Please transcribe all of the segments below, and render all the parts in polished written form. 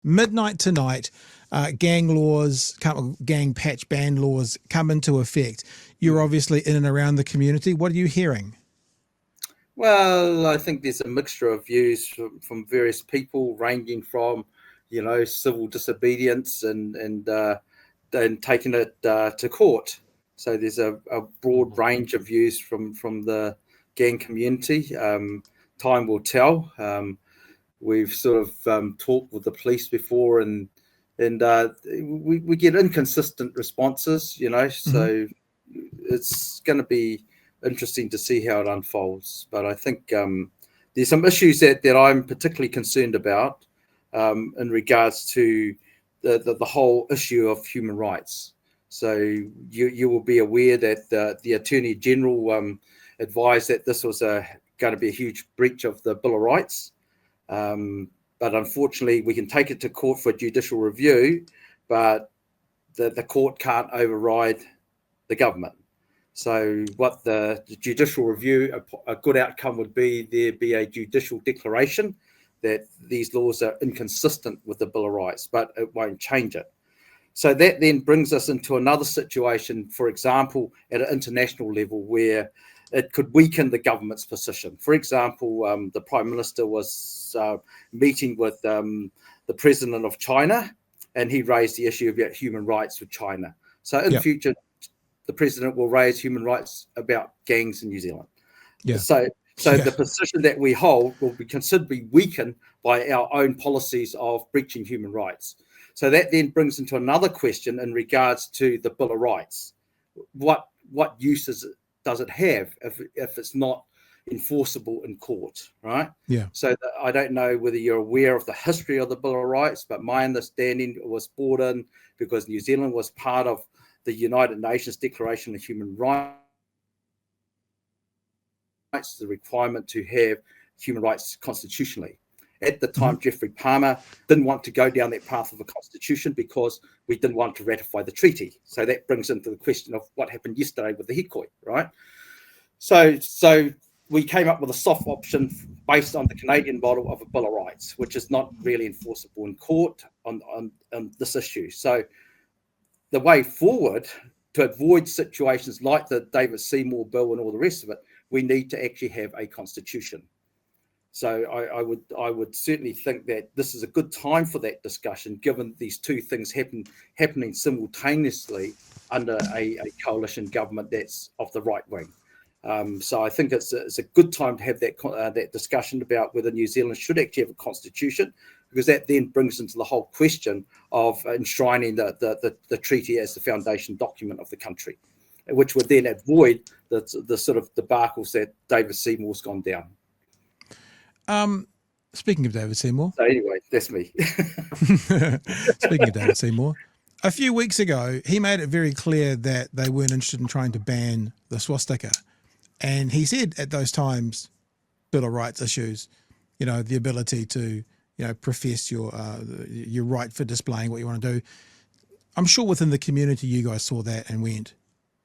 midnight tonight, gang patch ban laws come into effect. You're obviously in and around the community. What are you hearing? Well, I think there's a mixture of views from various people, ranging from, civil disobedience and taking it to court. So there's a broad range of views from the gang community. Time will tell. We've sort of talked with the police before, and we get inconsistent responses. So it's going to be interesting to see how it unfolds. But I think there's some issues that I'm particularly concerned about in regards to the whole issue of human rights. So you will be aware that the Attorney General advised that this was going to be a huge breach of the Bill of Rights. But unfortunately, we can take it to court for judicial review, but the court can't override the government. So what the judicial review, a good outcome would be there be a judicial declaration that these laws are inconsistent with the Bill of Rights, but it won't change it. So that then brings us into another situation, for example, at an international level where it could weaken the government's position. For example, the Prime Minister was meeting with the President of China, and he raised the issue about human rights with China. So in future, the President will raise human rights about gangs in New Zealand. So the position that we hold will be considerably weakened by our own policies of breaching human rights. So that then brings into another question in regards to the Bill of Rights. What uses does it have if it's not enforceable in court, right? Yeah. So I don't know whether you're aware of the history of the Bill of Rights, but my understanding was brought in because New Zealand was part of the United Nations Declaration of Human Rights, the requirement to have human rights constitutionally. At the time, Geoffrey Palmer didn't want to go down that path of a constitution because we didn't want to ratify the treaty. So that brings into the question of what happened yesterday with the hikoi, right? So we came up with a soft option based on the Canadian model of a Bill of Rights, which is not really enforceable in court on this issue. So the way forward to avoid situations like the David Seymour bill and all the rest of it, we need to actually have a constitution. So I would certainly think that this is a good time for that discussion, given these two things happening simultaneously under a coalition government that's of the right wing. So I think it's a good time to have that discussion about whether New Zealand should actually have a constitution, because that then brings into the whole question of enshrining the treaty as the foundation document of the country, which would then avoid the sort of debacles that David Seymour's gone down. Speaking of David Seymour. So anyway, that's me. Speaking of David Seymour, a few weeks ago, he made it very clear that they weren't interested in trying to ban the swastika. And he said at those times, Bill of Rights issues, the ability to, profess your right for displaying what you want to do. I'm sure within the community, you guys saw that and went,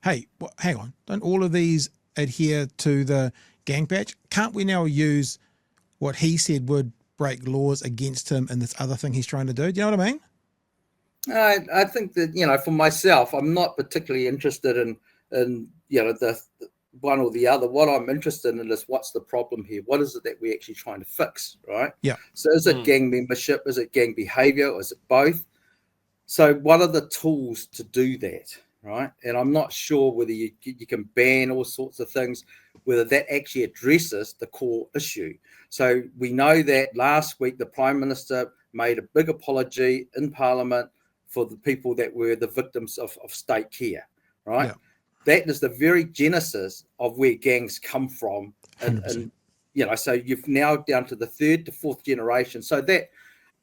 hey, hang on, don't all of these adhere to the gang patch? Can't we now use what he said would break laws against him and this other thing he's trying to do? Do you know what I mean? I think that, for myself, I'm not particularly interested in the one or the other. What I'm interested in is what's the problem here? What is it that we're actually trying to fix, right? Yeah. So is it gang membership? Is it gang behavior? Or is it both? So what are the tools to do that, right? And I'm not sure whether you can ban all sorts of things, whether that actually addresses the core issue. So we know that last week the Prime Minister made a big apology in Parliament for the people that were the victims of state care, right? Yeah. That is the very genesis of where gangs come from. And so you've now down to the third to fourth generation. So that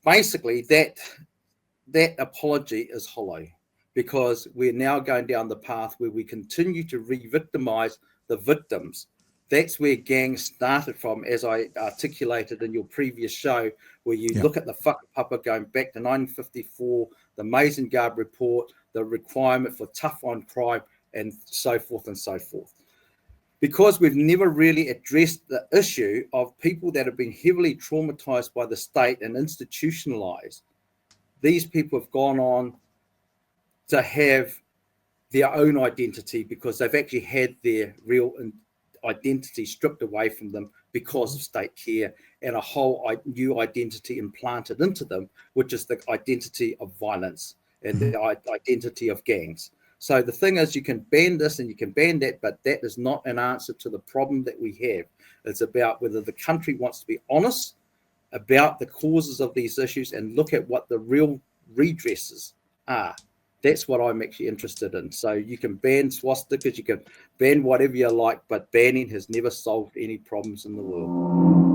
basically that apology is hollow, because we're now going down the path where we continue to re-victimize the victims. That's where gangs started from, as I articulated in your previous show, where you look at the whakapapa going back to 1954, the Maisengard report, the requirement for tough on crime, and so forth and so forth. Because we've never really addressed the issue of people that have been heavily traumatized by the state and institutionalized, these people have gone on to have their own identity because they've actually had their real identity stripped away from them because of state care, and a whole new identity implanted into them, which is the identity of violence and the identity of gangs. So the thing is, you can ban this and you can ban that, but that is not an answer to the problem that we have. It's about whether the country wants to be honest about the causes of these issues and look at what the real redresses are. That's what I'm actually interested in. So you can ban swastikas, you can ban whatever you like, but banning has never solved any problems in the world.